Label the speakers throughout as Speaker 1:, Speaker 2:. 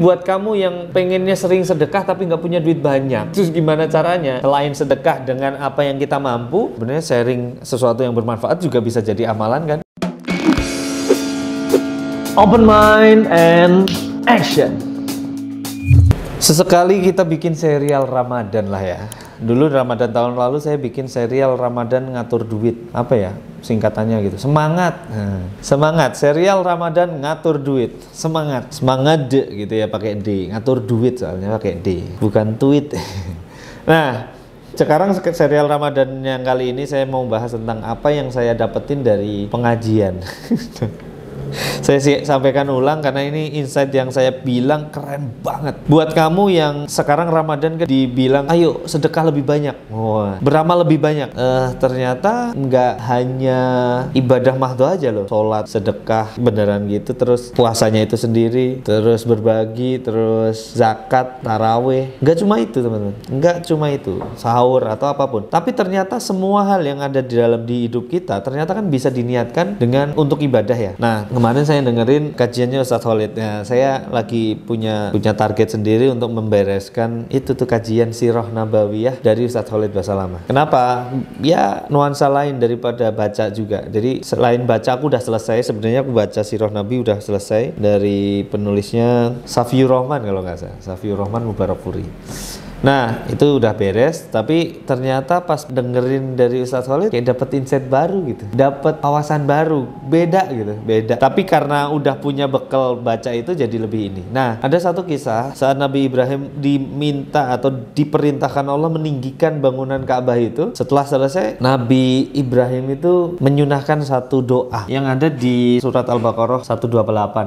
Speaker 1: buat kamu yang pengennya sering sedekah tapi nggak punya duit banyak, terus gimana caranya? Selain sedekah dengan apa yang kita mampu, sebenarnya sharing sesuatu yang bermanfaat juga bisa jadi amalan kan? Open mind and action. Sesekali kita bikin serial Ramadan lah ya. Dulu Ramadan tahun lalu saya bikin serial Ramadan ngatur duit. Apa ya singkatannya gitu? Semangat. Semangat. Serial Ramadan ngatur duit. Semangat. Semangat D gitu ya, pakai D. Ngatur duit soalnya pakai D. Bukan tweet. Nah, sekarang serial Ramadan yang kali ini saya mau bahas tentang apa yang saya dapetin dari pengajian. Saya sampaikan ulang karena ini insight yang saya bilang keren banget. Buat kamu yang sekarang Ramadan dibilang ayo sedekah lebih banyak, beramal lebih banyak. Ternyata nggak hanya ibadah mahdoh aja loh. Sholat, sedekah beneran gitu, terus puasanya itu sendiri, terus berbagi, terus zakat, taraweh. Nggak cuma itu teman-teman, nggak cuma itu, sahur atau apapun. Tapi ternyata semua hal yang ada di dalam hidup kita ternyata kan bisa diniatkan dengan untuk ibadah ya. Nah, kemarin saya dengerin kajiannya Ustadz Khalid. Ya, saya lagi punya target sendiri untuk membereskan itu tuh kajian Sirah Nabawiyah dari Ustadz Khalid Basalamah. Kenapa? Ya nuansa lain daripada baca juga. Jadi selain baca aku udah selesai. Sebenarnya aku baca Sirah Nabi udah selesai dari penulisnya Safiur Rahman kalau nggak salah. Safiur Rahman Mubarakpuri. Nah itu udah beres, tapi ternyata pas dengerin dari Ustadz Khalid kayak dapet insight baru gitu, dapet wawasan baru, beda gitu, beda. Tapi karena udah punya bekal baca itu jadi lebih ini. Nah ada satu kisah saat Nabi Ibrahim diminta atau diperintahkan Allah meninggikan bangunan Ka'bah itu. Setelah selesai, Nabi Ibrahim itu menyunahkan satu doa yang ada di surat Al-Baqarah 128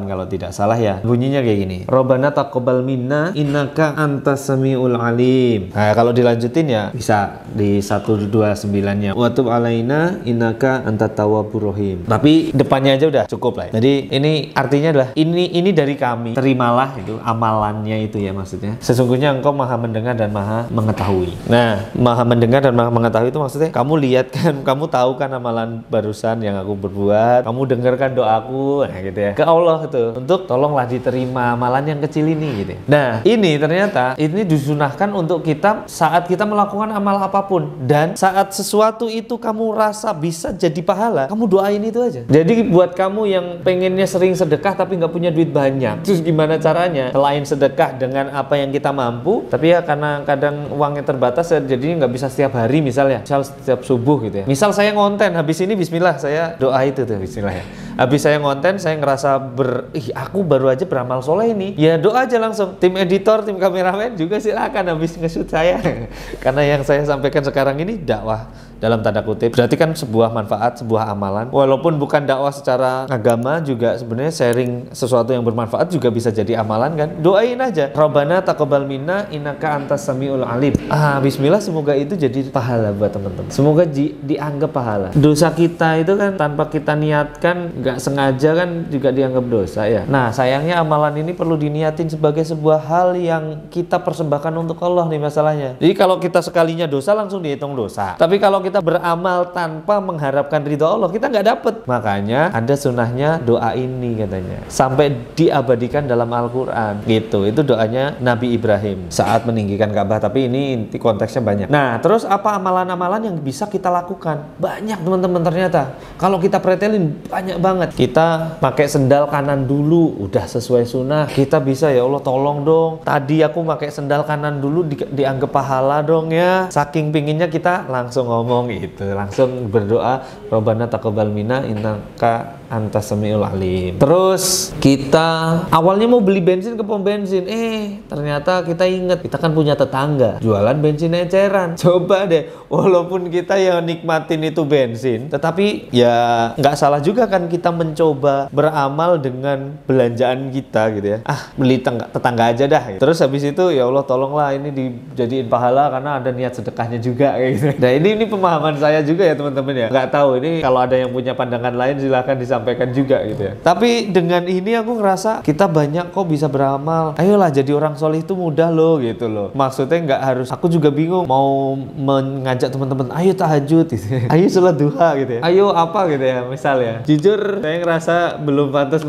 Speaker 1: kalau tidak salah ya. Bunyinya kayak gini, Rabbana taqabbal minna innaka antas samiul alim. Nah kalau dilanjutin ya bisa di 129-nya wa tub alaina innaka antat tawwabur rahim. Tapi depannya aja udah cukup lah. Jadi ini artinya adalah ini dari kami, terimalah itu amalannya itu ya, maksudnya sesungguhnya engkau maha mendengar dan maha mengetahui. Nah maha mendengar dan maha mengetahui itu maksudnya kamu lihat kan, kamu tahu kan amalan barusan yang aku berbuat, kamu dengarkan doaku, nah gitu ya, ke Allah itu untuk tolonglah diterima amalan yang kecil ini gitu. Nah ini ternyata ini disunahkan untuk kita saat kita melakukan amal apapun, dan saat sesuatu itu kamu rasa bisa jadi pahala, kamu doain itu aja. Jadi buat kamu yang pengennya sering sedekah tapi nggak punya duit banyak, terus gimana caranya? Selain sedekah dengan apa yang kita mampu, tapi ya karena kadang uangnya terbatas jadi nggak bisa setiap hari, misal setiap subuh gitu ya. Misal saya ngonten, habis ini bismillah saya doa itu tuh bismillah ya. Habis saya ngonten, saya ngerasa aku baru aja beramal soleh ini, ya doa aja langsung. Tim editor, tim kameramen juga silakan habis nge-shoot saya. Karena yang saya sampaikan sekarang ini dakwah dalam tanda kutip, berarti kan sebuah manfaat, sebuah amalan. Walaupun bukan dakwah secara agama, juga sebenarnya sharing sesuatu yang bermanfaat juga bisa jadi amalan kan. Doain aja, Rabbana taqabbal minna innaka antas samiul alim. Bismillah, semoga itu jadi pahala buat teman-teman. Semoga dianggap pahala. Dosa kita itu kan tanpa kita niatkan, nggak sengaja kan juga dianggap dosa ya. Nah sayangnya amalan ini perlu diniatin sebagai sebuah hal yang kita persembahkan untuk Allah nih masalahnya. Jadi kalau kita sekalinya dosa langsung dihitung dosa. Tapi kalau kita beramal tanpa mengharapkan ridho Allah, kita nggak dapet. Makanya ada sunnahnya doa ini katanya, sampai diabadikan dalam Al-Quran gitu. Itu doanya Nabi Ibrahim saat meninggikan Ka'bah. Tapi ini konteksnya banyak. Nah terus apa amalan-amalan yang bisa kita lakukan? Banyak teman-teman ternyata. Kalau kita pretelin banyak banget. Kita pakai sendal kanan dulu, udah sesuai sunnah. Kita bisa, ya Allah tolong dong, tadi aku pakai sendal kanan dulu dianggap pahala dong ya. Saking pinginnya kita langsung ngomong gitu, langsung berdoa Rabbana taqabbal minna innaka antas samiul alim. Terus kita awalnya mau beli bensin ke pom bensin, ternyata kita inget kita kan punya tetangga jualan bensin eceran. Coba deh, walaupun kita ya nikmatin itu bensin, tetapi ya nggak salah juga kan kita mencoba beramal dengan belanjaan kita gitu ya. Beli tetangga aja dah gitu. Terus habis itu ya Allah tolonglah ini dijadiin pahala karena ada niat sedekahnya juga kayak gitu. Nah ini pemahaman saya juga ya teman-teman ya. Nggak tahu ini kalau ada yang punya pandangan lain silahkan disampaikan juga gitu ya. Tapi dengan ini aku ngerasa kita banyak kok bisa beramal. Ayolah, jadi orang soleh itu mudah loh gitu loh. Maksudnya nggak harus, aku juga bingung mau mengajak teman-teman ayo tahajud gitu ya. Ayo sholat duha gitu ya. Ayo apa gitu ya misalnya. Jujur saya ngerasa belum pantas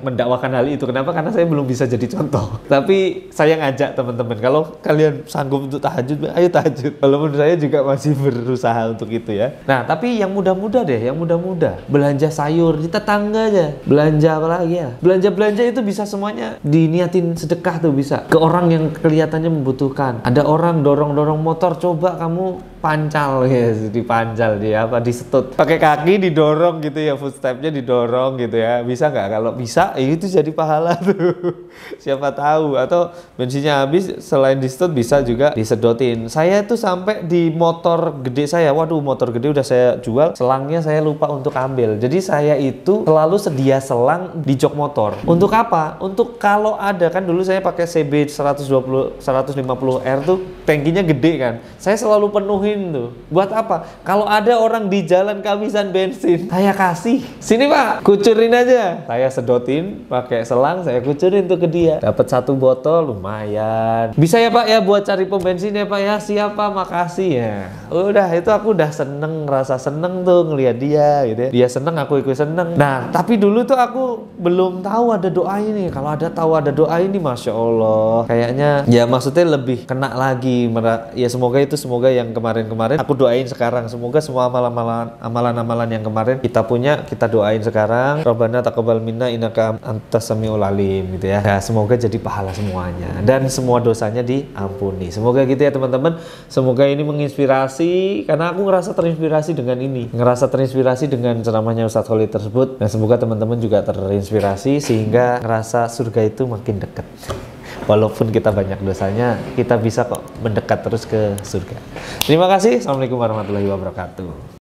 Speaker 1: mendakwakan hal itu. Kenapa? Karena saya belum bisa jadi contoh. Tapi saya ngajak teman-teman, kalau kalian sanggup untuk tahajud, ayo tahajud. Walaupun saya juga masih berusaha untuk itu ya. Nah, tapi yang muda-muda deh, yang muda-muda. Belanja sayur di tetangga aja. Belanja apa lagi ya? Belanja-belanja itu bisa semuanya diniatin sedekah tuh bisa. Ke orang yang kelihatannya membutuhkan. Ada orang dorong-dorong motor, coba kamu pancal ya, dipancal dia apa disetut pakai kaki didorong gitu ya, footstepnya didorong gitu ya, bisa nggak? Kalau bisa itu jadi pahala tuh. Siapa tahu, atau bensinnya habis selain disetut bisa juga disedotin. Saya tuh sampai di motor gede saya, waduh motor gede udah saya jual, selangnya saya lupa untuk ambil. Jadi saya itu selalu sedia selang di jok motor. Untuk apa? Untuk kalau ada, kan dulu saya pakai CB 150R tuh tangkinya gede kan, saya selalu penuhin tuh. Buat apa? Kalau ada orang di jalan kehabisan bensin, saya kasih. Sini Pak, kucurin aja. Saya sedotin pakai selang, saya kucurin tuh ke dia. Dapat 1 botol lumayan. Bisa ya Pak ya buat cari pom bensin ya Pak ya. Siapa? Makasih ya. Udah, itu aku udah seneng, rasa seneng tuh ngelihat dia gitu ya. Dia seneng, aku ikut seneng. Nah, tapi dulu tuh aku belum tahu ada doa ini. Kalau tahu ada doa ini, Masya Allah, kayaknya ya maksudnya lebih kena lagi. Ya semoga yang kemarin aku doain sekarang, semoga semua amalan-amalan yang kemarin kita punya, kita doain sekarang. Rabbana taqabbal minna innaka antas samiul alim gitu ya. Nah, semoga jadi pahala semuanya dan semua dosanya diampuni. Semoga gitu ya teman-teman. Semoga ini menginspirasi, karena aku ngerasa terinspirasi dengan ini, ngerasa terinspirasi dengan ceramahnya Ustadz Khalid tersebut. Dan semoga teman-teman juga terinspirasi sehingga ngerasa surga itu makin dekat. Walaupun kita banyak dosanya, kita bisa kok mendekat terus ke surga. Terima kasih. Assalamualaikum warahmatullahi wabarakatuh.